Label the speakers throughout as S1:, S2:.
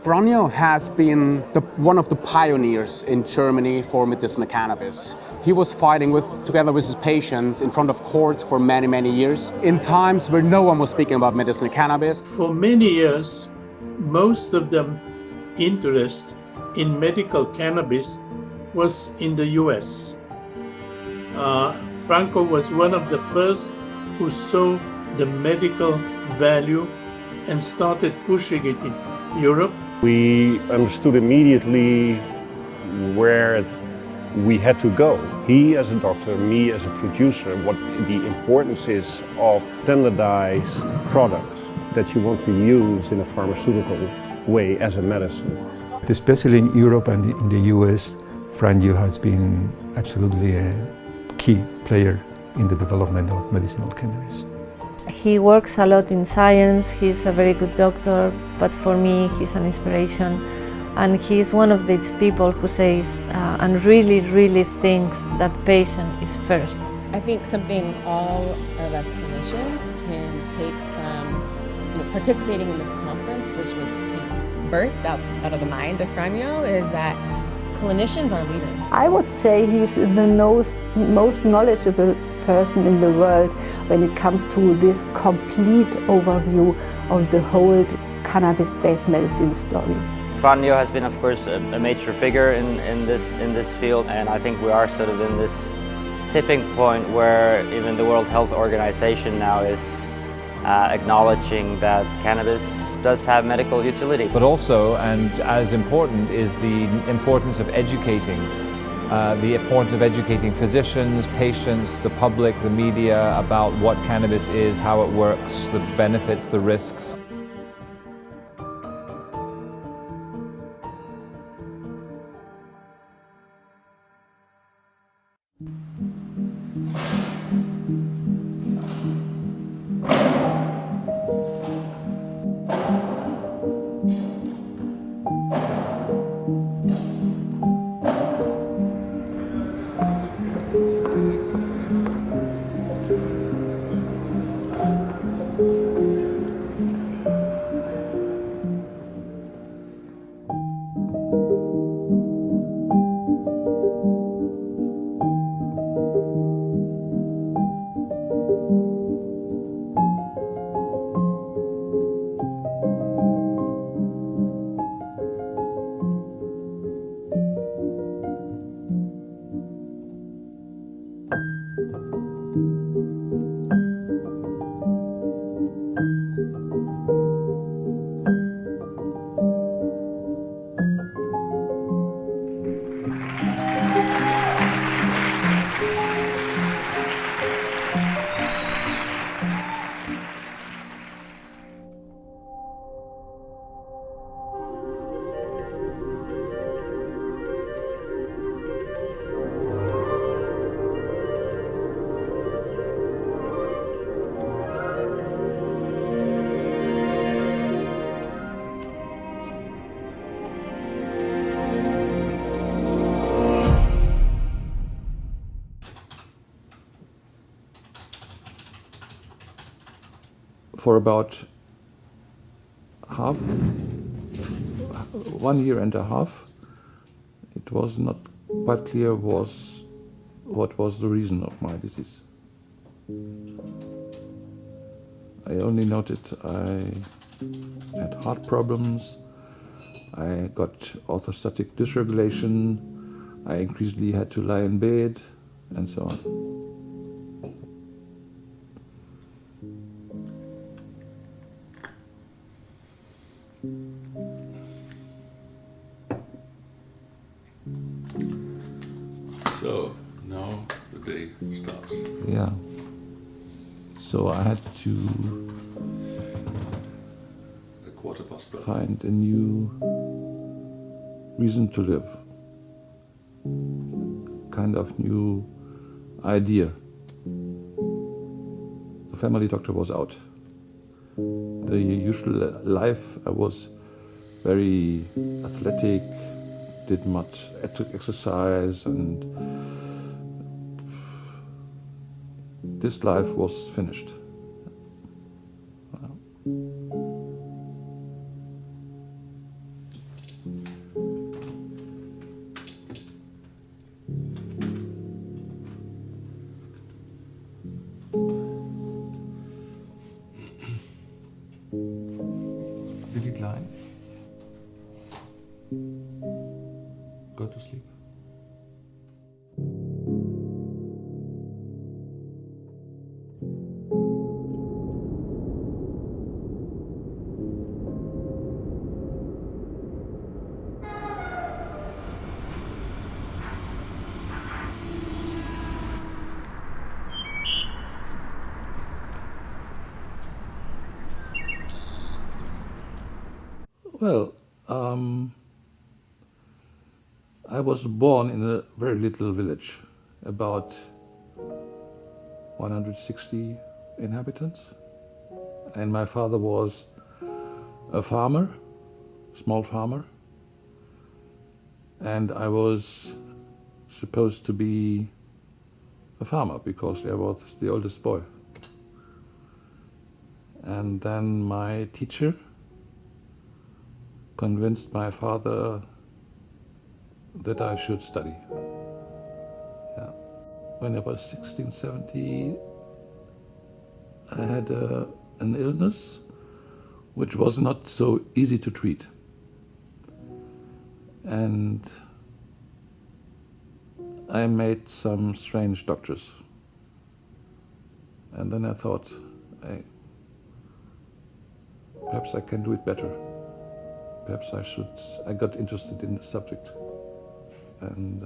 S1: Franjo has been one of the pioneers in Germany for medicinal cannabis. He was fighting together with his patients in front of courts for many, many years, in times where no one was speaking about medicinal cannabis.
S2: For many years, most of the interest in medical cannabis was in the US. Franjo was one of the first who saw the medical value and started pushing it in Europe.
S3: We understood immediately where we had to go. He as a doctor, me as a producer, what the importance is of standardized products that you want to use in a pharmaceutical way as a medicine.
S4: Especially in Europe and in the US, Franjo has been absolutely a key player in the development of medicinal cannabis.
S5: He works a lot in science, he's a very good doctor, but for me he's an inspiration. And he's one of these people who says and really thinks that patient is first.
S6: I think something all of us clinicians can take from participating in this conference, which was birthed out of the mind of Franjo, is that clinicians are leaders.
S7: I would say he's the most knowledgeable person in the world when it comes to this complete overview of the whole cannabis-based medicine story.
S8: Franjo has been, of course, a major figure in this field, and I think we are sort of in this tipping point where even the World Health Organization now is acknowledging that cannabis does have medical utility.
S9: But also, and as important, is the importance of educating. The importance of educating physicians, patients, the public, the media about what cannabis is, how it works, the benefits, the risks.
S10: For about 1 year and a half, it was not quite clear what was the reason of my disease. I only noted I had heart problems, I got orthostatic dysregulation, I increasingly had to lie in bed, and so on.
S11: So now the day starts.
S10: Yeah. So I had to find a new reason to live, kind of new idea. The family doctor was out. The usual life, I was very athletic, did much exercise, and this life was finished. decline. Go to sleep. Well, I was born in a very little village, about 160 inhabitants. And my father was a farmer, small farmer. And I was supposed to be a farmer because I was the oldest boy. And then my teacher convinced my father that I should study. Yeah. When I was 16, 17, I had an illness which was not so easy to treat. And I made some strange doctors. And then I thought, perhaps I can do it better. Perhaps I got interested in the subject. And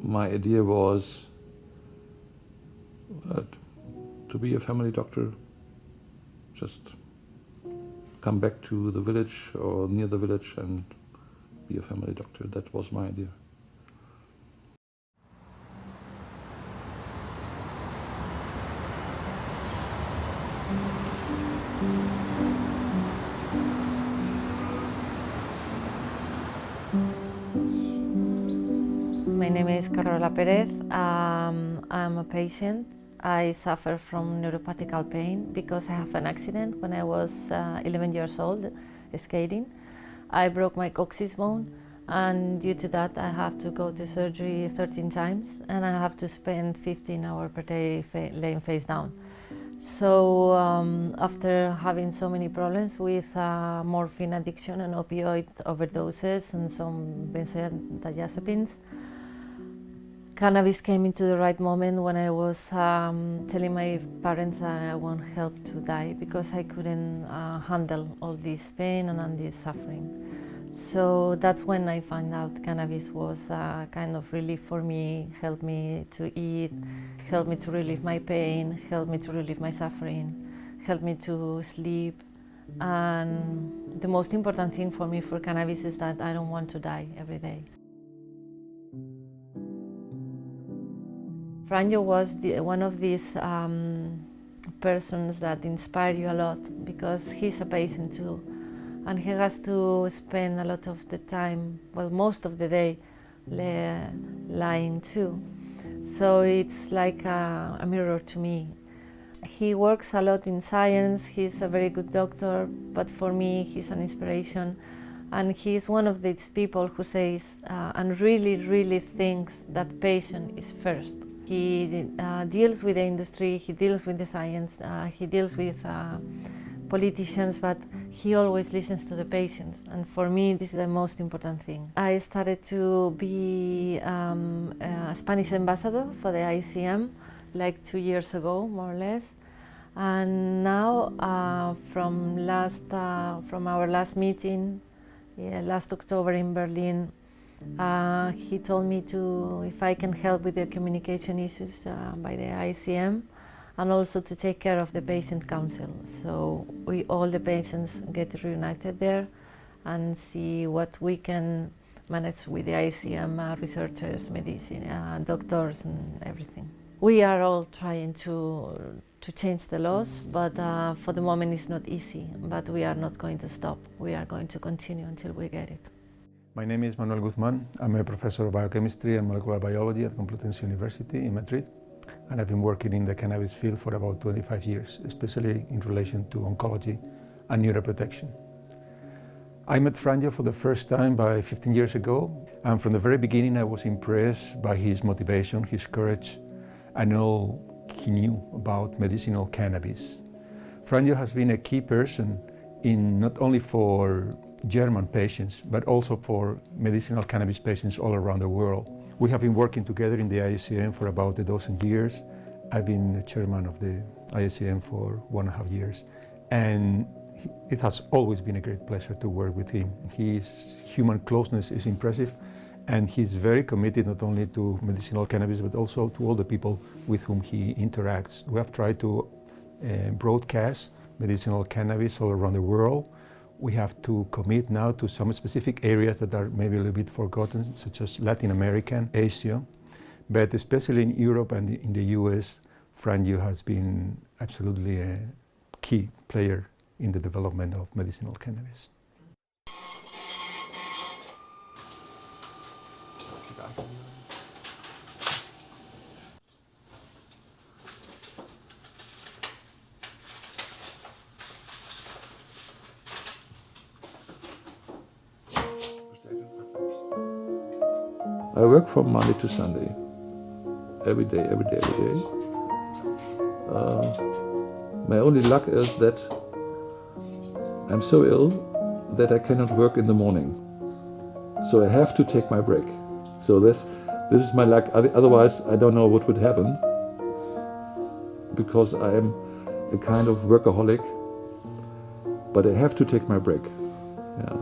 S10: my idea was to be a family doctor, just come back to the village or near the village and be a family doctor. That was my idea.
S5: My name is Carola Perez. I'm a patient. I suffer from neuropathic pain because I have an accident when I was 11 years old, skating. I broke my coccyx bone, and due to that I have to go to surgery 13 times, and I have to spend 15 hours per day laying face down. So after having so many problems with morphine addiction and opioid overdoses and some benzodiazepines, cannabis came into the right moment when I was telling my parents that I won't help to die because I couldn't handle all this pain and all this suffering. So that's when I found out cannabis was a kind of relief for me, helped me to eat, helped me to relieve my pain, helped me to relieve my suffering, helped me to sleep. And the most important thing for me for cannabis is that I don't want to die every day. Franjo was one of these persons that inspire you a lot because he's a patient too. And he has to spend a lot of the time, well, most of the day, lying too. So it's like a mirror to me. He works a lot in science, he's a very good doctor, but for me he's an inspiration. And he's one of these people who says and really thinks that patient is first. He deals with the industry, he deals with the science, he deals with politicians, but he always listens to the patients, and for me this is the most important thing. I started to be a Spanish ambassador for the ICM like 2 years ago, more or less, and now from our last meeting, last October in Berlin, he told me if I can help with the communication issues by the ICM, and also to take care of the patient council. So all the patients get reunited there and see what we can manage with the ICM researchers, medicine, doctors and everything. We are all trying to change the laws, but for the moment it's not easy, but we are not going to stop. We are going to continue until we get it.
S4: My name is Manuel Guzman. I'm a professor of biochemistry and molecular biology at Complutense University in Madrid. And I've been working in the cannabis field for about 25 years, especially in relation to oncology and neuroprotection. I met Franjo for the first time 15 years ago, and from the very beginning I was impressed by his motivation, his courage, and all he knew about medicinal cannabis. Franjo has been a key person not only for German patients, but also for medicinal cannabis patients all around the world. We have been working together in the IACM for about a dozen years. I've been the chairman of the IACM for 1.5 years. And it has always been a great pleasure to work with him. His human closeness is impressive, and he's very committed not only to medicinal cannabis, but also to all the people with whom he interacts. We have tried to broadcast medicinal cannabis all around the world. We have to commit now to some specific areas that are maybe a little bit forgotten, such as Latin America and Asia. But especially in Europe and in the US, Franjo has been absolutely a key player in the development of medicinal cannabis.
S10: I work from Monday to Sunday, every day, every day, every day. My only luck is that I'm so ill that I cannot work in the morning. So I have to take my break. So this is my luck. Otherwise, I don't know what would happen, because I am a kind of workaholic, but I have to take my break. Yeah.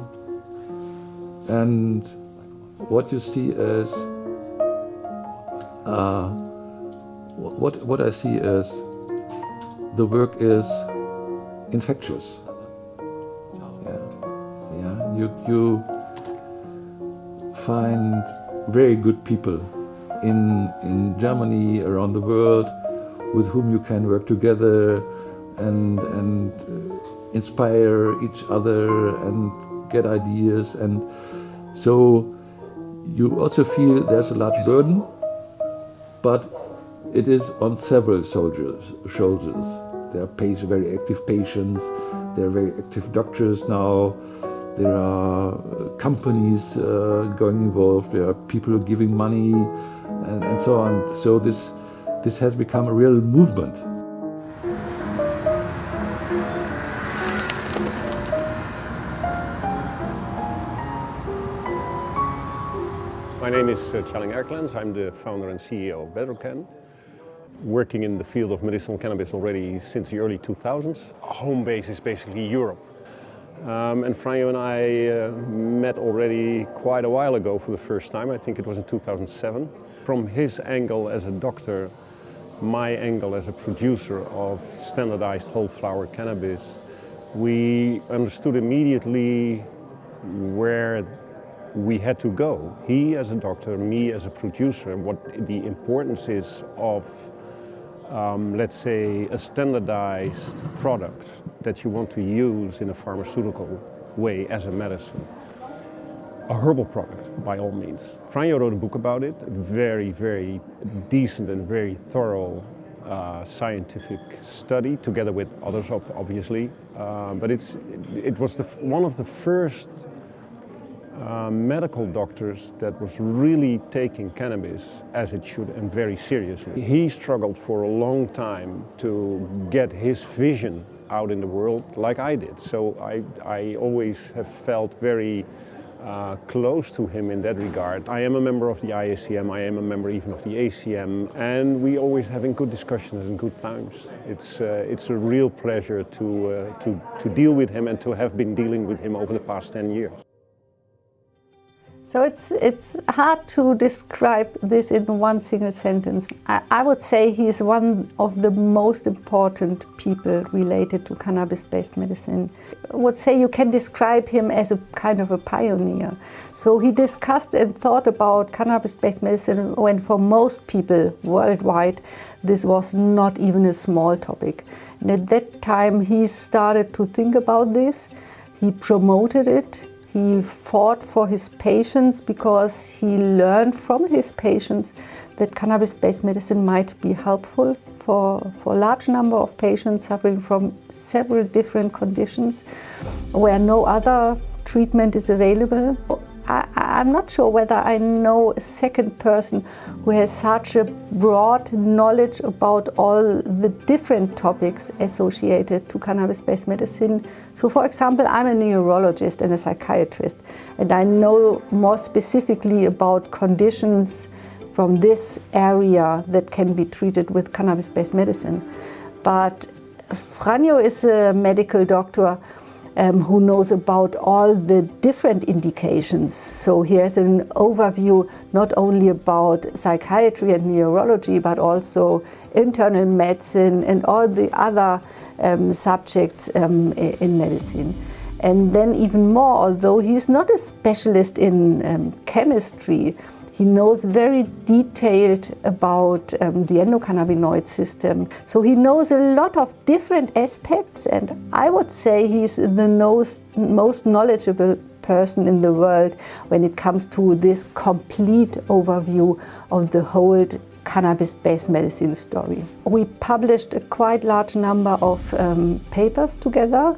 S10: And what you see is, what I see is, the work is infectious. You find very good people in Germany, around the world, with whom you can work together and inspire each other and get ideas. And so you also feel there's a large burden, but it is on several shoulders. There are very active patients, there are very active doctors now, there are companies going involved, there are people giving money, and so on. So this has become a real movement.
S3: My name is Tjalling Erklens. I'm the founder and CEO of Bedrocan. Working in the field of medicinal cannabis already since the early 2000s. Home base is basically Europe. And Franjo and I met already quite a while ago for the first time. I think it was in 2007. From his angle as a doctor, my angle as a producer of standardized whole flower cannabis, we understood immediately where we had to go. He as a doctor, me as a producer, what the importance is of let's say, a standardized product that you want to use in a pharmaceutical way as a medicine. A herbal product, by all means. Franjo wrote a book about it, a very, very decent and very thorough scientific study, together with others, obviously. But it was one of the first medical doctors that was really taking cannabis as it should and very seriously. He struggled for a long time to get his vision out in the world like I did. So I always have felt very close to him in that regard. I am a member of the IACM, I am a member even of the ACM, and we always having good discussions and good times. It's a real pleasure to deal with him and to have been dealing with him over the past 10 years.
S7: So it's hard to describe this in one single sentence. I would say he's one of the most important people related to cannabis-based medicine. I would say you can describe him as a kind of a pioneer. So he discussed and thought about cannabis-based medicine when for most people worldwide this was not even a small topic. And at that time he started to think about this, he promoted it. He fought for his patients because he learned from his patients that cannabis-based medicine might be helpful for a large number of patients suffering from several different conditions where no other treatment is available. I'm not sure whether I know a second person who has such a broad knowledge about all the different topics associated to cannabis-based medicine. So for example, I'm a neurologist and a psychiatrist, and I know more specifically about conditions from this area that can be treated with cannabis-based medicine. But Franjo is a medical doctor who knows about all the different indications. So he has an overview not only about psychiatry and neurology, but also internal medicine and all the other subjects in medicine. And then even more, although he is not a specialist in chemistry, he knows very detailed about the endocannabinoid system. So he knows a lot of different aspects, and I would say he's the most knowledgeable person in the world when it comes to this complete overview of the whole cannabis-based medicine story. We published a quite large number of papers together.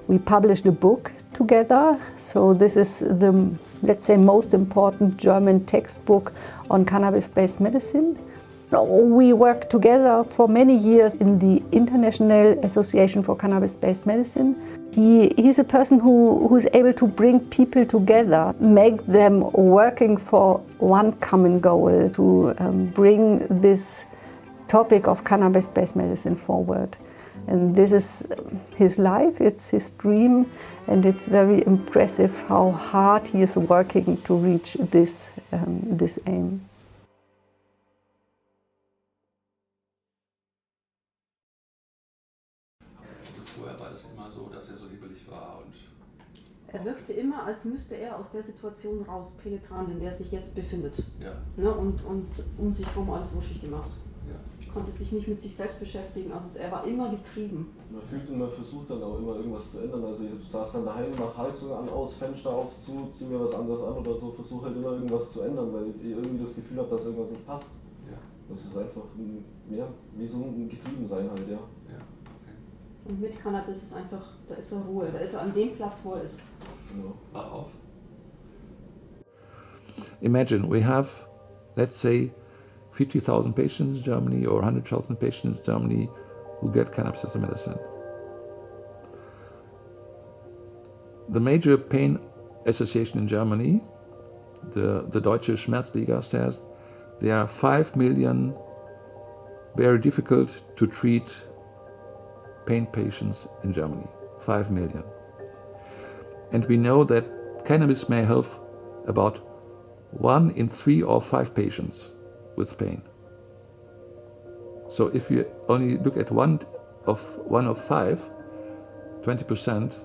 S7: We published a book together. So this is the, let's say, most important German textbook on cannabis-based medicine. We worked together for many years in the International Association for Cannabis-Based Medicine. He's a person who's able to bring people together, make them working for one common goal, to bring this topic of cannabis-based medicine forward. And this is his life, it's his dream, and it's very impressive how hard he is working to reach this aim.
S11: Vorher war das immer so, dass so hibbelig war und
S12: er wirkte immer, als müsste er aus der Situation raus, penetrant, in der er sich jetzt befindet.
S11: Ja.
S12: Ne? Und um sich herum alles wuschig gemacht.
S11: Ja.
S12: Konnte sich nicht mit sich selbst beschäftigen, also er war immer getrieben.
S13: Man fühlt und man versucht dann auch immer irgendwas zu ändern. Also du saßt dann daheim, mach Heizung an, aus, Fenster auf, zu, zieh mir was anderes an oder so, versuche halt immer irgendwas zu ändern, weil ich irgendwie das Gefühl habe, dass irgendwas nicht passt.
S11: Ja.
S13: Das ist einfach mehr wie so ein Getriebensein halt, ja.
S11: Ja, okay.
S12: Und mit Cannabis ist einfach, da ist er Ruhe, da ist er an dem Platz, wo er ist.
S13: Genau.
S11: Wach auf.
S10: Imagine we have, let's say, 50,000 patients in Germany or 100,000 patients in Germany who get cannabis as a medicine. The major pain association in Germany, the Deutsche Schmerzliga, says there are 5 million very difficult to treat pain patients in Germany. 5 million. And we know that cannabis may help about 1 in 3 or 5 patients with pain. So if you only look at one of 5, 20%,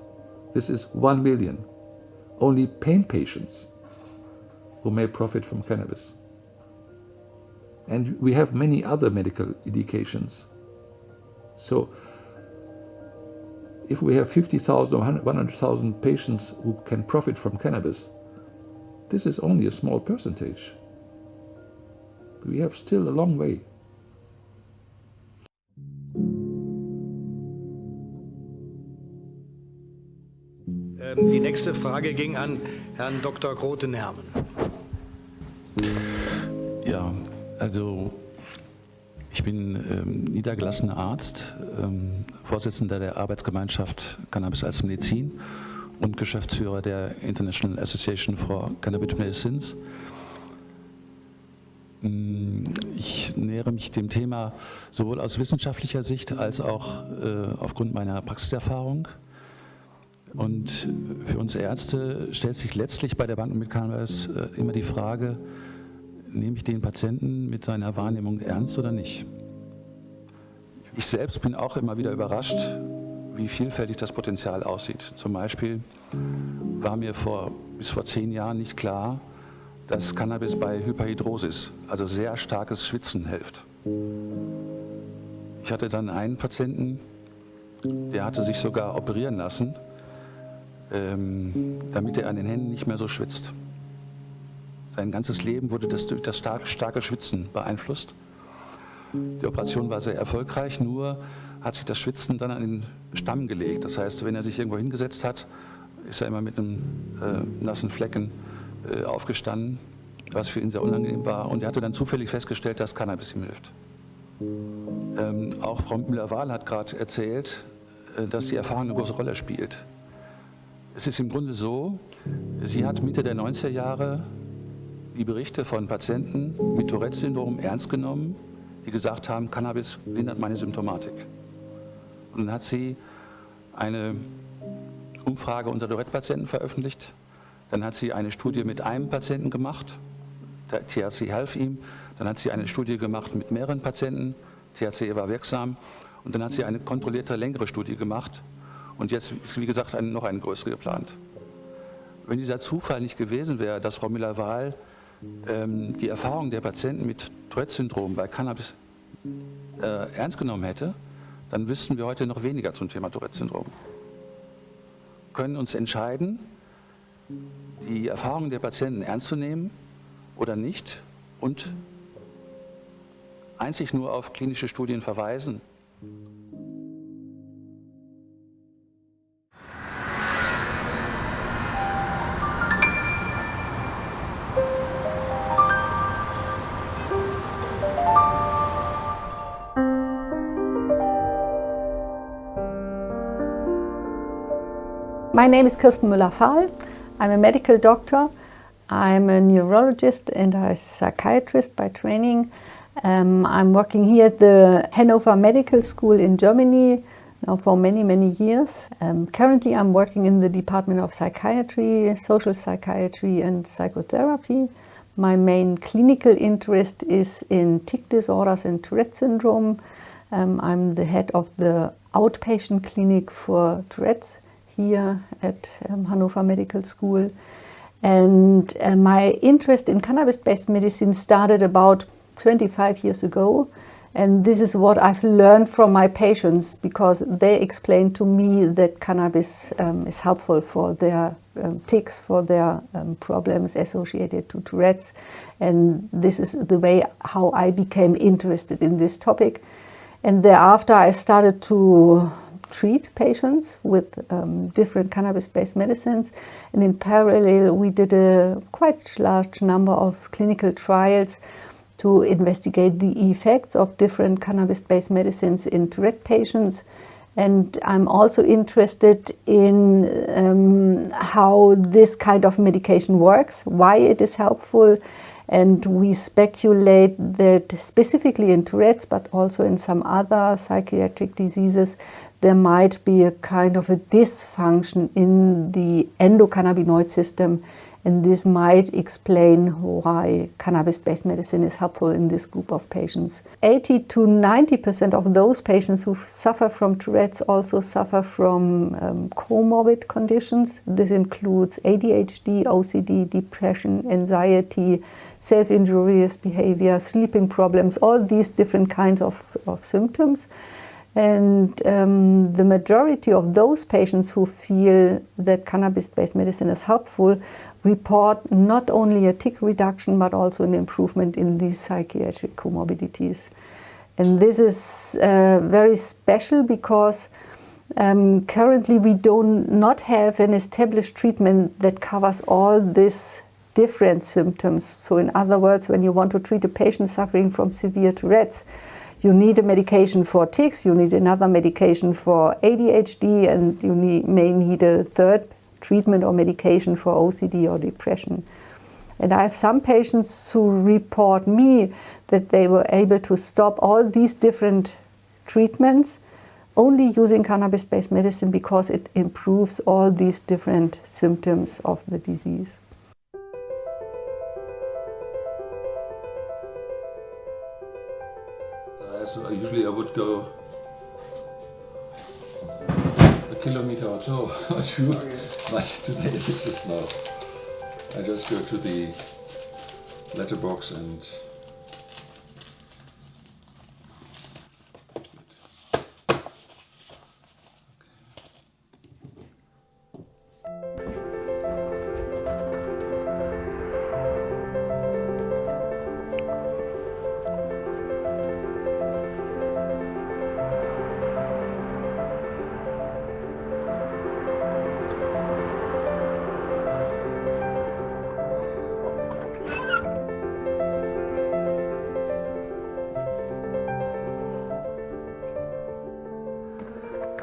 S10: this is 1 million. Only pain patients who may profit from cannabis. And we have many other medical indications. So if we have 50,000 or 100,000 patients who can profit from cannabis, this is only a small percentage. We have still a long way.
S14: Die nächste Frage ging an Herrn Dr. Grotenermen.
S11: Ja, also ich bin niedergelassener Arzt, Vorsitzender der Arbeitsgemeinschaft Cannabis als Medizin und Geschäftsführer der International Association for Cannabis Medicines. Ich nähere mich dem Thema sowohl aus wissenschaftlicher Sicht als auch aufgrund meiner Praxiserfahrung. Und für uns Ärzte stellt sich letztlich bei der Behandlung mit Cannabis immer die Frage, nehme ich den Patienten mit seiner Wahrnehmung ernst oder nicht? Ich selbst bin auch immer wieder überrascht, wie vielfältig das Potenzial aussieht. Zum Beispiel war mir bis vor 10 Jahren nicht klar, dass Cannabis bei Hyperhidrosis, also sehr starkes Schwitzen, hilft. Ich hatte dann einen Patienten, der hatte sich sogar operieren lassen, damit er an den Händen nicht mehr so schwitzt. Sein ganzes Leben wurde durch das starke Schwitzen beeinflusst. Die Operation war sehr erfolgreich, nur hat sich das Schwitzen dann an den Stamm gelegt. Das heißt, wenn er sich irgendwo hingesetzt hat, ist er immer mit einem nassen Flecken aufgestanden, was für ihn sehr unangenehm war. Und er hatte dann zufällig festgestellt, dass Cannabis ihm hilft. Auch Frau Müller-Wahl hat gerade erzählt, dass die Erfahrung eine große Rolle spielt. Es ist im Grunde so, sie hat Mitte der 90er Jahre die Berichte von Patienten mit Tourette-Syndrom ernst genommen, die gesagt haben, Cannabis lindert meine Symptomatik. Und dann hat sie eine Umfrage unter Tourette-Patienten veröffentlicht. Dann hat sie eine Studie mit einem Patienten gemacht, der THC half ihm. Dann hat sie eine Studie gemacht mit mehreren Patienten, THC war wirksam. Und dann hat sie eine kontrollierte, längere Studie gemacht. Und jetzt ist, wie gesagt, noch eine größere geplant. Wenn dieser Zufall nicht gewesen wäre, dass Frau Müller-Wahl die Erfahrung der Patienten mit Tourette-Syndrom bei Cannabis ernst genommen hätte, dann wüssten wir heute noch weniger zum Thema Tourette-Syndrom. Wir können uns entscheiden, die Erfahrungen der Patienten ernst zu nehmen oder nicht und einzig nur auf klinische Studien verweisen.
S7: My name is Kirsten Müller-Fahl. I'm a medical doctor. I'm a neurologist and a psychiatrist by training. I'm working here at the Hannover Medical School in Germany now for many, many years. Currently I'm working in the Department of Psychiatry, Social Psychiatry and Psychotherapy. My main clinical interest is in tic disorders and Tourette syndrome. I'm the head of the outpatient clinic for Tourette's here at Hannover Medical School. And my interest in cannabis-based medicine started about 25 years ago. And this is what I've learned from my patients, because they explained to me that cannabis is helpful for their tics, for their problems associated to Tourette's. And this is the way how I became interested in this topic. And thereafter I started to treat patients with different cannabis-based medicines, and in parallel we did a quite large number of clinical trials to investigate the effects of different cannabis-based medicines in Tourette patients. And I'm also interested in how this kind of medication works, why it is helpful. And we speculate that specifically in Tourette's, but also in some other psychiatric diseases, there might be a kind of a dysfunction in the endocannabinoid system, and this might explain why cannabis-based medicine is helpful in this group of patients. 80 to 90% of those patients who suffer from Tourette's also suffer from comorbid conditions. This includes ADHD, OCD, depression, anxiety, self-injurious behavior, sleeping problems, all these different kinds of symptoms. And the majority of those patients who feel that cannabis-based medicine is helpful report not only a tic reduction but also an improvement in these psychiatric comorbidities. And this is very special because currently we do not have an established treatment that covers all these different symptoms. So in other words, when you want to treat a patient suffering from severe Tourette's, you need a medication for tics, you need another medication for ADHD, and you may need a third treatment or medication for OCD or depression. And I have some patients who report me that they were able to stop all these different treatments only using cannabis-based medicine because it improves all these different symptoms of the disease.
S10: So usually I would go a kilometer or two, but today this is not. I just go to the letterbox and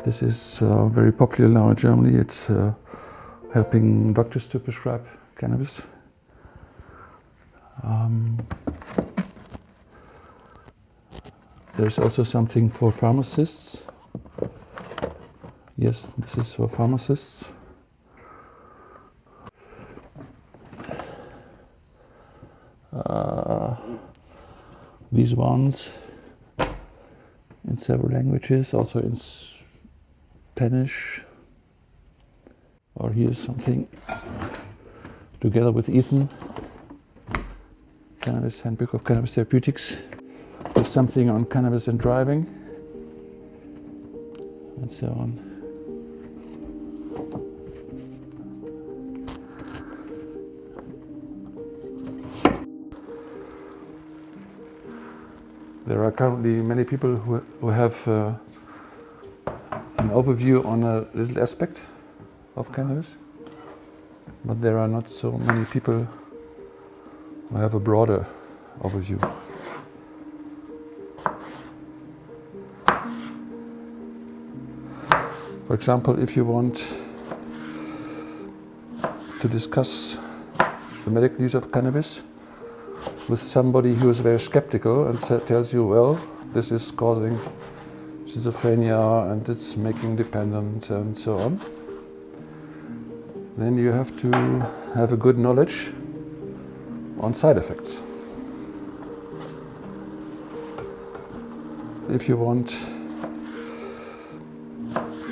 S10: This is very popular now in Germany. It's helping doctors to prescribe cannabis. There's also something for pharmacists. Yes, this is for pharmacists. These ones in several languages, also in Spanish. Or here's something together with Ethan, Cannabis Handbook of Cannabis Therapeutics. There's something on cannabis and driving, and so on. There are currently many people who have an overview on a little aspect of cannabis, but there are not so many people who have a broader overview. For example, if you want to discuss the medical use of cannabis with somebody who is very skeptical and tells you, well, this is causing schizophrenia and it's making dependent and so on, then you have to have a good knowledge on side effects. If you want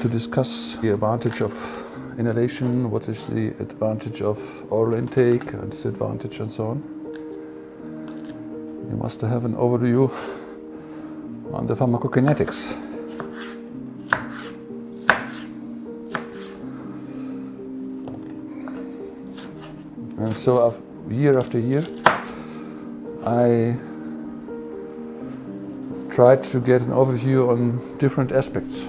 S10: to discuss the advantage of inhalation, what is the advantage of oral intake, and disadvantage and so on, you must have an overview on the pharmacokinetics. And so year after year, I tried to get an overview on different aspects.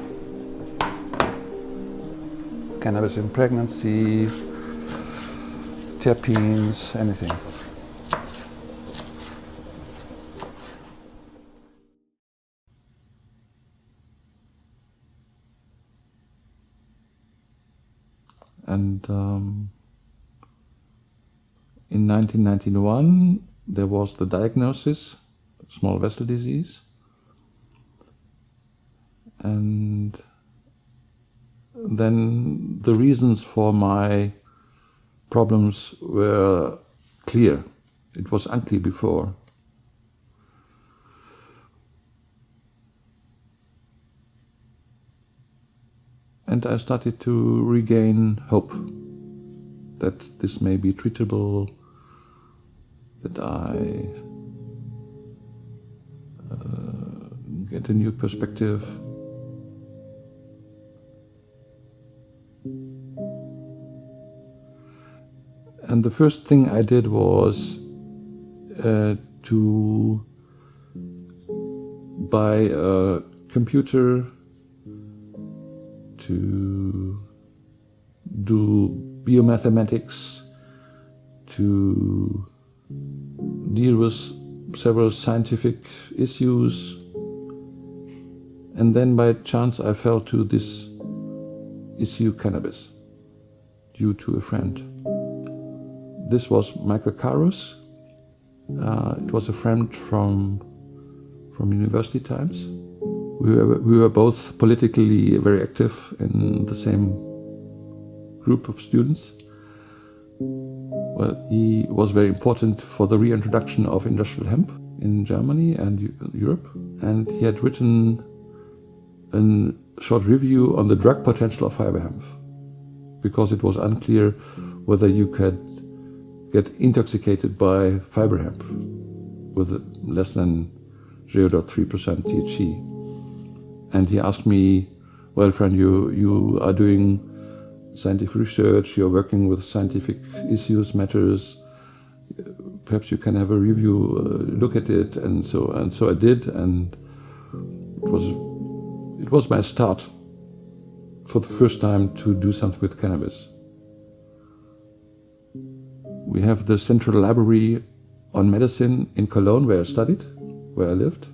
S10: Cannabis in pregnancy, terpenes, anything. And in 1991, there was the diagnosis, small vessel disease, and then the reasons for my problems were clear. It was unclear before. And I started to regain hope that this may be treatable, that I get a new perspective. And the first thing I did was to buy a computer, to do biomathematics, to deal with several scientific issues. And then by chance I fell to this issue cannabis due to a friend. This was Michael Karus. It was a friend from university times. We were both politically very active in the same group of students. Well, he was very important for the reintroduction of industrial hemp in Germany and Europe. And he had written a short review on the drug potential of fiber hemp, because it was unclear whether you could get intoxicated by fiber hemp with less than 0.3% THC. And he asked me, well, Franjo, you are doing scientific research, you're working with scientific issues, matters, perhaps you can have a review, look at it, and so I did, and it was my start for the first time to do something with cannabis. We have the Central Library on Medicine in Cologne, where I studied, where I lived.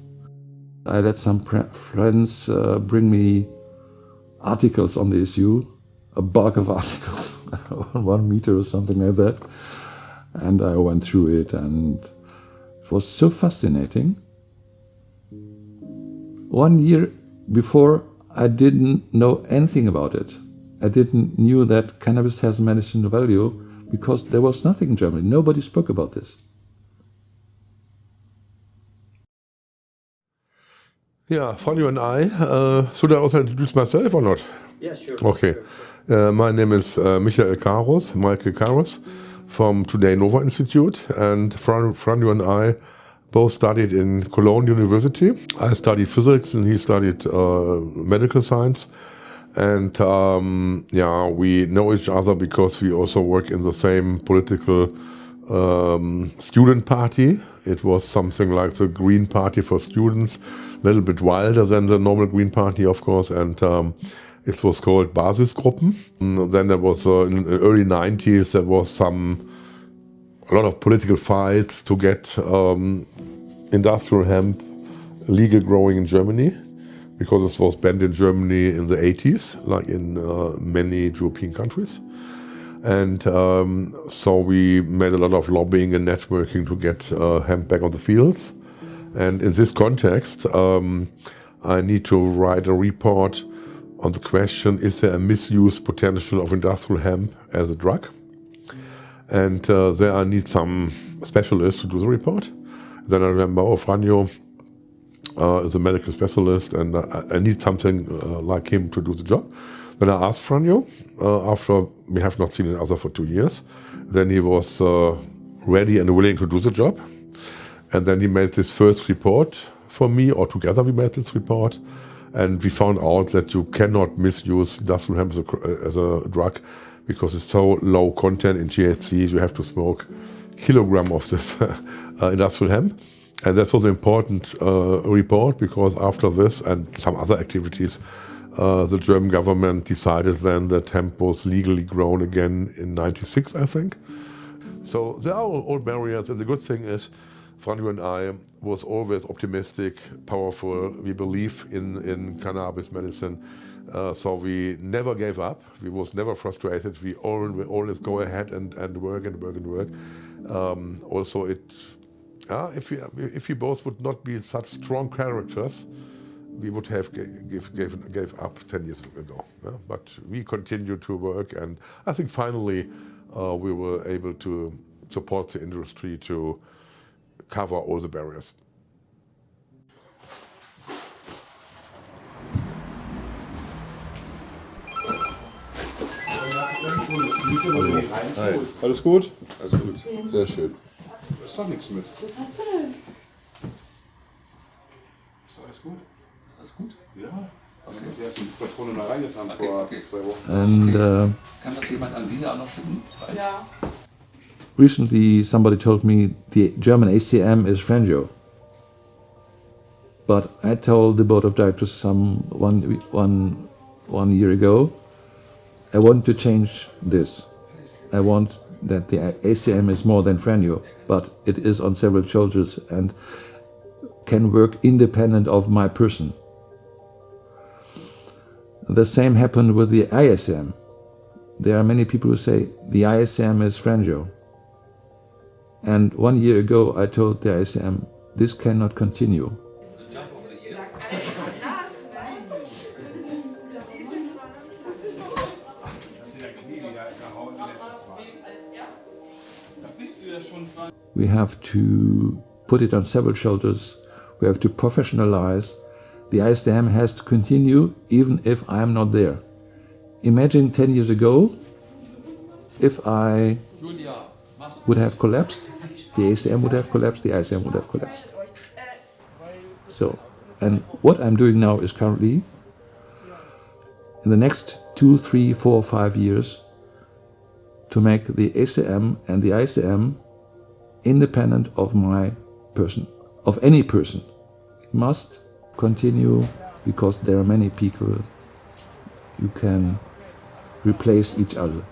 S10: I let some friends bring me articles on the issue, a bulk of articles, 1 meter or something like that. And I went through it, and it was so fascinating. 1 year before, I didn't know anything about it. I didn't knew that cannabis has medicinal value because there was nothing in Germany. Nobody spoke about this.
S15: Yeah, Franjo and I, should I also introduce myself or not?
S14: Yeah, sure.
S15: Okay. My name is Michael Karos from Today Nova Institute, and Franjo and I both studied in Cologne University. I studied physics and he studied medical science. And yeah, we know each other because we also work in the same political student party. It was something like the Green Party for students, a little bit wilder than the normal Green Party, of course, and it was called Basisgruppen. Then there was, in the early 90s, there was a lot of political fights to get industrial hemp legal growing in Germany, because it was banned in Germany in the 80s, like in many European countries. And so we made a lot of lobbying and networking to get hemp back on the fields. And in this context, I need to write a report on the question, is there a misuse potential of industrial hemp as a drug? And there I need some specialists to do the report. Then I remember, Franjo is a medical specialist, and I need something like him to do the job. Then I asked Franjo, after we have not seen each other for 2 years. Then he was ready and willing to do the job. And then he made this first report for me, or together we made this report. And we found out that you cannot misuse industrial hemp as a drug because it's so low content in THC, you have to smoke a kilogram of this industrial hemp. And that was an important report, because after this and some other activities, the German government decided then that hemp was legally grown again in '96, I think. So there are all barriers, and the good thing is, Franjo and I was always optimistic, powerful. We believe in cannabis medicine, so we never gave up. We was never frustrated. We always go ahead and work and work and work. Also, if we both would not be such strong characters, we would have gave up 10 years ago. Yeah? But we continue to work, and I think finally we were able to support the industry to cover all the barriers.
S16: Hi. Alles gut? Alles gut. Sehr schön. Da ist doch nichts mit.
S12: Was hast du denn?
S16: Ist doch alles gut? Alles gut? Ja. Okay. Die hast du die Patrone da reingetan vor 2 Wochen.
S10: And
S16: kann das jemand an Lisa noch schicken?
S12: Ja.
S10: recently somebody told me the German ACM is Franjo. But I told the board of directors one year ago, I want to change this. I want that the ACM is more than Franjo, but it is on several shoulders and can work independent of my person. The same happened with the ISM. There are many people who say the ISM is Franjo. And 1 year ago I told the ISM, this cannot continue. We have to put it on several shoulders. We have to professionalize. The ISDM has to continue even if I am not there. Imagine 10 years ago, if I would have collapsed, the ASDM would have collapsed, the ISDM would have collapsed. So, and what I'm doing now is currently, in the next 2, 3, 4, 5 years, to make the ACM and the ICM independent of my person, of any person. It must continue because there are many people you can replace each other.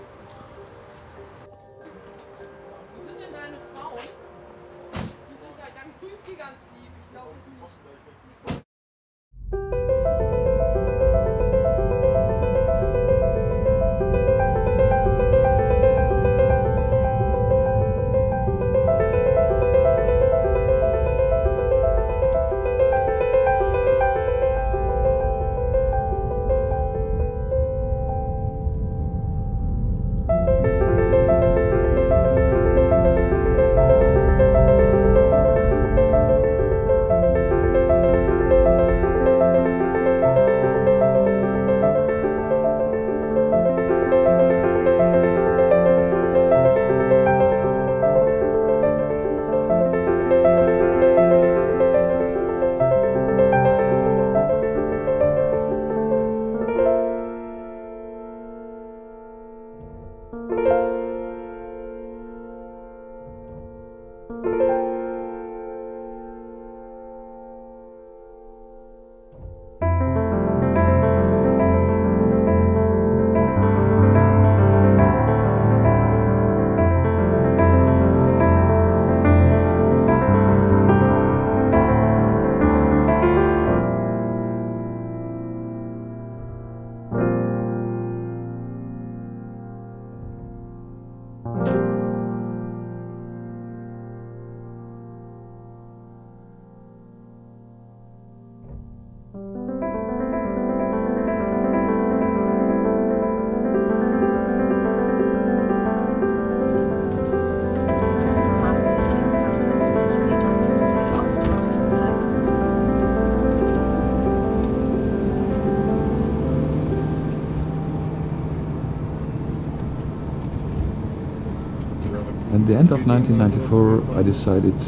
S10: At the end of 1994, I decided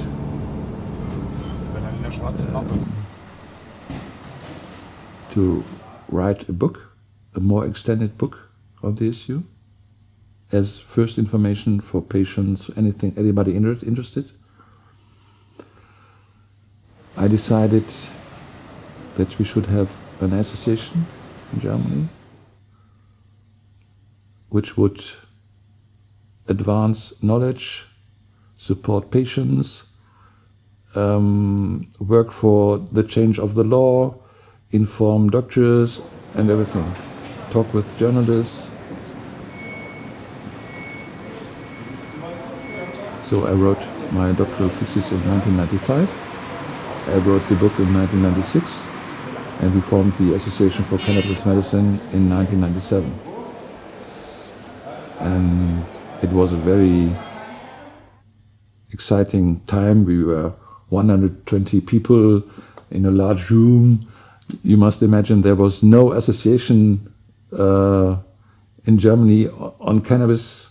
S10: to write a book, a more extended book on the issue, as first information for patients, anybody interested. I decided that we should have an association in Germany which would advance knowledge, support patients, work for the change of the law, inform doctors and everything, talk with journalists. So I wrote my doctoral thesis in 1995. I wrote the book in 1996, and we formed the Association for Cannabis Medicine in 1997. And it was a very exciting time. We were 120 people in a large room. You must imagine there was no association in Germany on cannabis.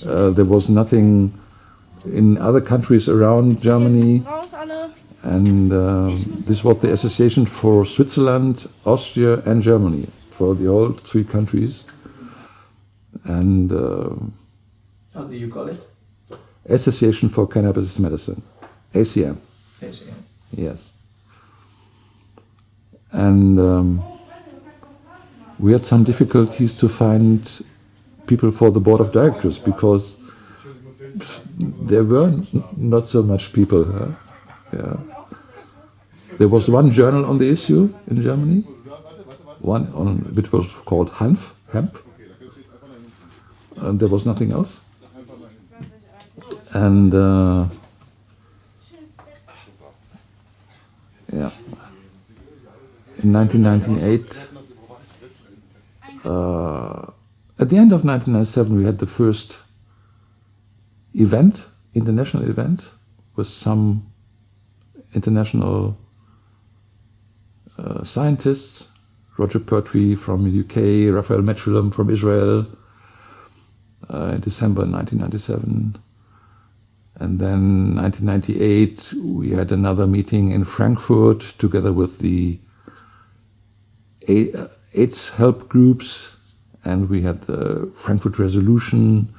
S10: There was nothing in other countries around Germany. And this was the association for Switzerland, Austria and Germany, for the whole 3 countries. And
S17: how do you call it?
S10: Association for Cannabis Medicine, ACM.
S17: ACM.
S10: Yes. And we had some difficulties to find people for the board of directors because there were not so much people. Huh? Yeah. There was one journal on the issue in Germany, which was called hemp, and there was nothing else. And yeah, in 1998, at the end of 1997, we had the first event, international event, with some international scientists, Roger Pertwee from the UK, Raphael Mechoulam from Israel, in December 1997. And then 1998, we had another meeting in Frankfurt together with the AIDS help groups, and we had the Frankfurt Resolution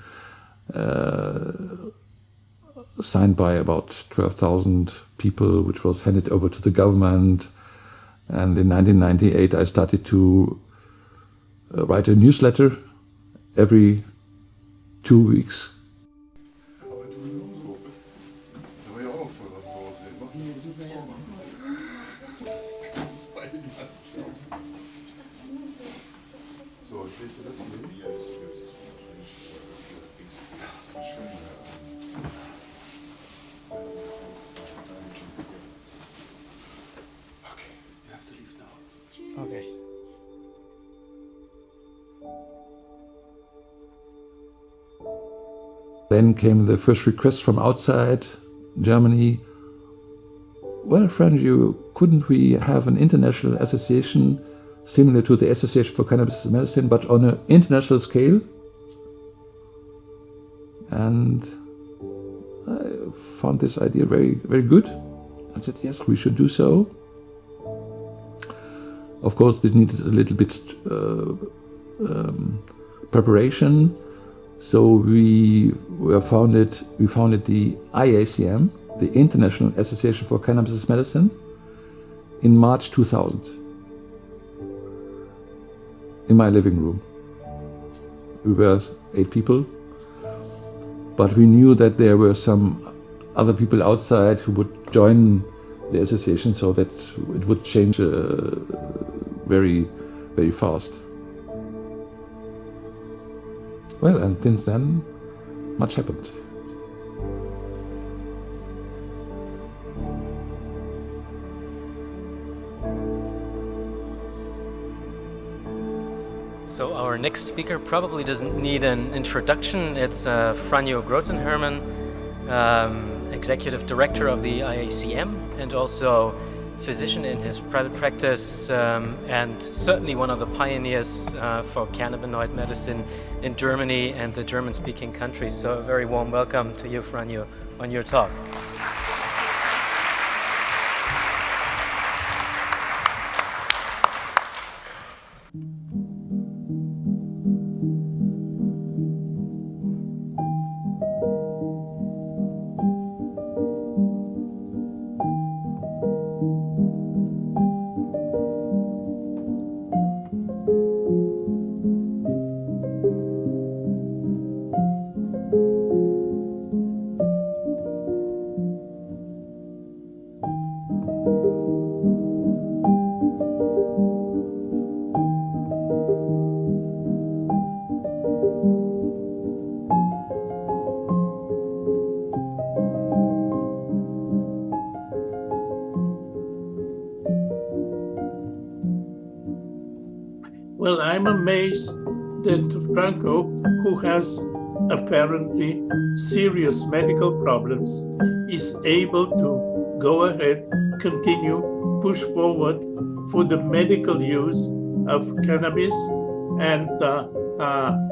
S10: signed by about 12,000 people, which was handed over to the government. And in 1998, I started to write a newsletter every 2 weeks.
S14: Okay.
S10: Then came the first request from outside Germany. Well, Franjo, couldn't we have an international association similar to the Association for Cannabis Medicine, but on an international scale? And I found this idea very, very good. I said, yes, we should do so. Of course, this needed a little bit preparation. So we founded the IACM, the International Association for Cannabis Medicine, in March 2000. In my living room. We were 8 people, but we knew that there were some other people outside who would join the association, so that it would change very, very fast. Well, and since then, much happened.
S18: So our next speaker probably doesn't need an introduction. It's Franjo Grotenhermen, Executive Director of the IACM and also physician in his private practice and certainly one of the pioneers for cannabinoid medicine in Germany and the German-speaking countries. So a very warm welcome to you, Franjo, on your talk.
S2: Well, I'm amazed that Franjo, who has apparently serious medical problems, is able to go ahead, continue, push forward for the medical use of cannabis. And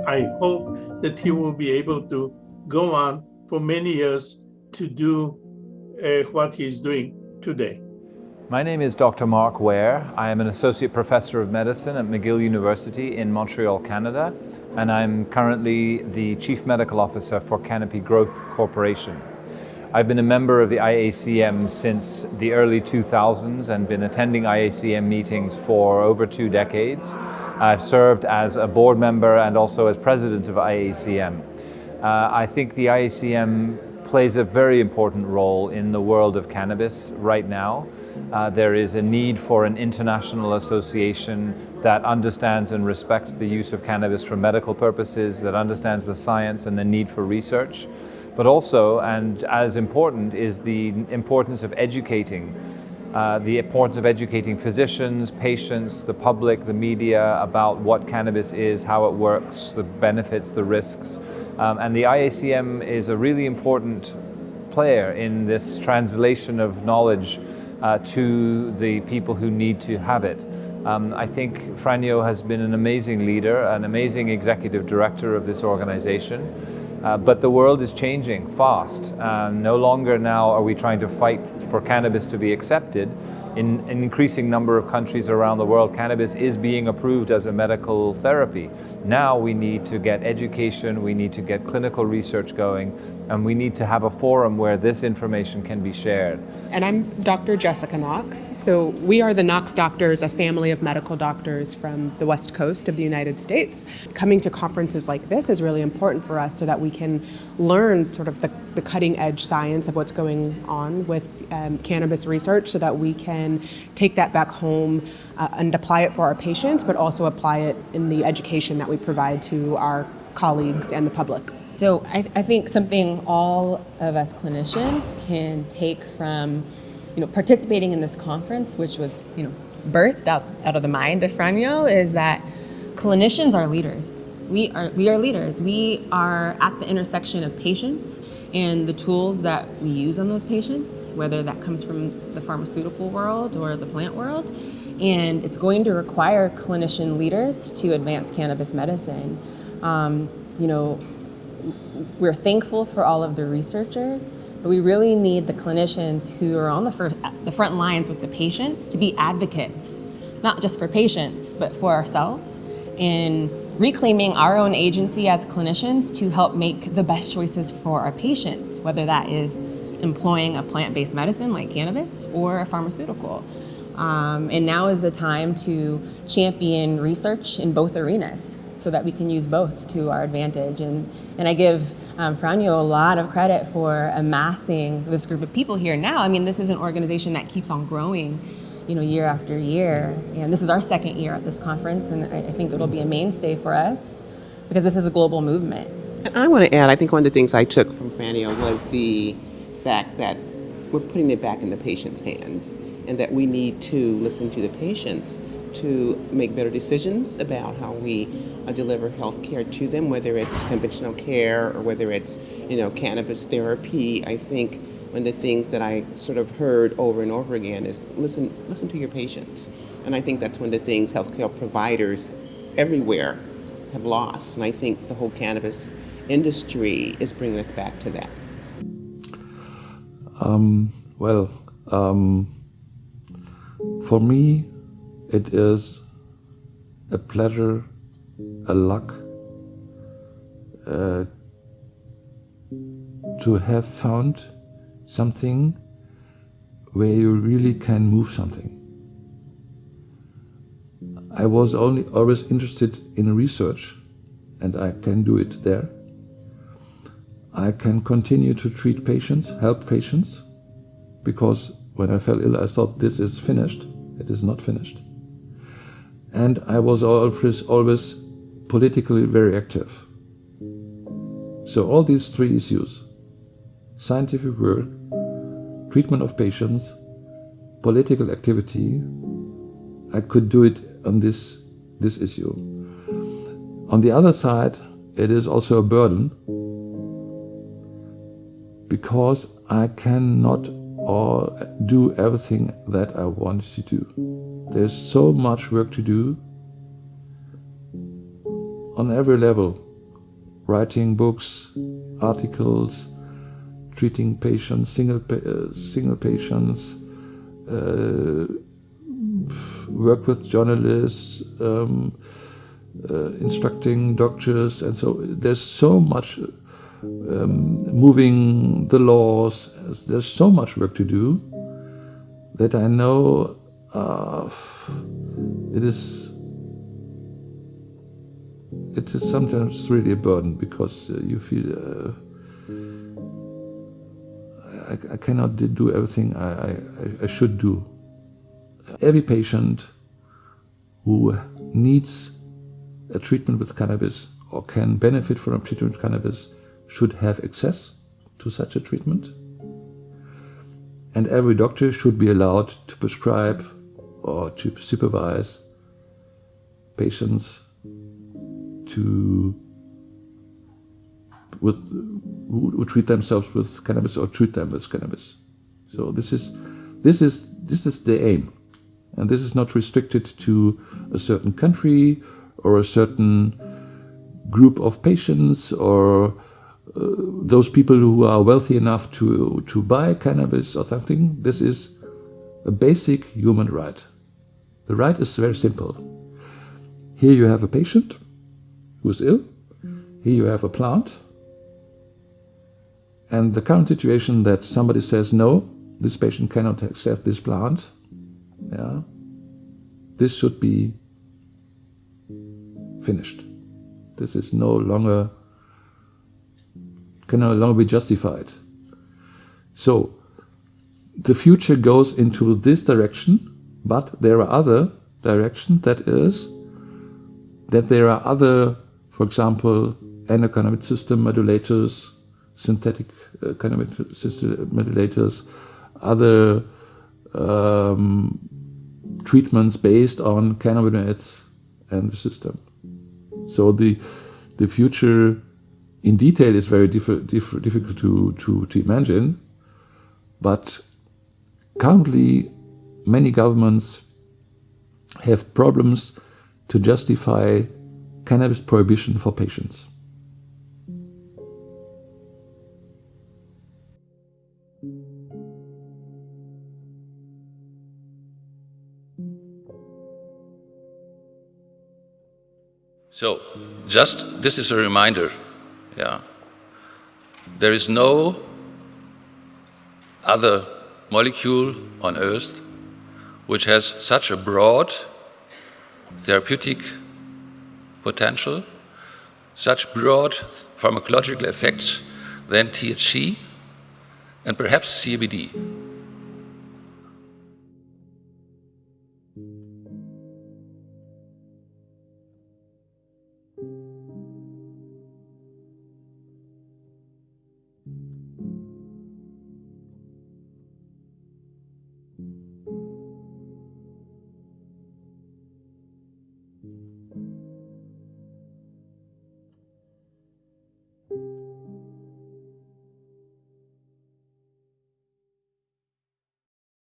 S2: I hope that he will be able to go on for many years to do what he's doing today.
S9: My name is Dr. Mark Ware. I am an Associate Professor of Medicine at McGill University in Montreal, Canada, and I'm currently the Chief Medical Officer for Canopy Growth Corporation. I've been a member of the IACM since the early 2000s and been attending IACM meetings for over 2 decades. I've served as a board member and also as president of IACM. I think the IACM plays a very important role in the world of cannabis right now. There is a need for an international association that understands and respects the use of cannabis for medical purposes, that understands the science and the need for research. But also, and as important, is the importance of educating physicians, patients, the public, the media about what cannabis is, how it works, the benefits, the risks. And the IACM is a really important player in this translation of knowledge to the people who need to have it. I think Franjo has been an amazing leader, an amazing executive director of this organization. But the world is changing fast. No longer now are we trying to fight for cannabis to be accepted. In an increasing number of countries around the world, cannabis is being approved as a medical therapy. Now we need to get education, we need to get clinical research going, and we need to have a forum where this information can be shared.
S19: And I'm Dr. Jessica Knox. So we are the Knox doctors, a family of medical doctors from the West Coast of the United States. Coming to conferences like this is really important for us so that we can learn sort of the cutting edge science of what's going on with cannabis research so that we can take that back home and apply it for our patients, but also apply it in the education that we provide to our colleagues and the public.
S6: So I think something all of us clinicians can take from, participating in this conference, which was, birthed out of the mind of Franjo, is that clinicians are leaders. We are leaders. We are at the intersection of patients and the tools that we use on those patients, whether that comes from the pharmaceutical world or the plant world. And it's going to require clinician leaders to advance cannabis medicine. We're thankful for all of the researchers, but we really need the clinicians who are on the front lines with the patients to be advocates, not just for patients, but for ourselves, in reclaiming our own agency as clinicians to help make the best choices for our patients, whether that is employing a plant-based medicine like cannabis or a pharmaceutical. And now is the time to champion research in both arenas so that we can use both to our advantage. And I give Franjo a lot of credit for amassing this group of people here now. I mean, this is an organization that keeps on growing, year after year. And this is our second year at this conference, and I think it'll be a mainstay for us because this is a global movement.
S20: And I want to add, I think one of the things I took from Franjo was the fact that we're putting it back in the patient's hands and that we need to listen to the patients to make better decisions about how we deliver health care to them, whether it's conventional care or whether it's, cannabis therapy. I think one of the things that I sort of heard over and over again is listen to your patients. And I think that's one of the things healthcare providers everywhere have lost. And I think the whole cannabis industry is bringing us back to that.
S10: For me, it is a pleasure, a luck, to have found something where you really can move something. I was always interested in research, and I can do it there. I can continue to treat patients, help patients, because when I fell ill, I thought this is finished. It is not finished. And I was always politically very active. So all these three issues, scientific work, treatment of patients, political activity, I could do it on this issue. On the other side, it is also a burden, because I cannot do everything that I want to do. There's so much work to do on every level. Writing books, articles, treating patients, single patients, work with journalists, instructing doctors, and so there's so much moving the laws. There's so much work to do that I know it is sometimes really a burden, because you feel I cannot do everything I should do. Every patient who needs a treatment with cannabis or can benefit from a treatment with cannabis should have access to such a treatment. And every doctor should be allowed to prescribe or to supervise patients who treat themselves with cannabis or treat them with cannabis. So this is the aim, and this is not restricted to a certain country or a certain group of patients or those people who are wealthy enough to buy cannabis or something. This is a basic human right. The right is very simple. Here you have a patient who is ill. Here you have a plant. And the current situation that somebody says, no, this patient cannot accept this plant, this should be finished. This is can no longer be justified. So the future goes into this direction, but there are other directions, that is, that there are other, for example, endocannabinoid system modulators, synthetic cannabinoid system modulators, other treatments based on cannabinoids and the system. So the future in detail is very difficult to imagine, but currently many governments have problems to justify cannabis prohibition for patients.
S21: So, this is a reminder, there is no other molecule on Earth which has such a broad therapeutic potential, such broad pharmacological effects than THC and perhaps CBD.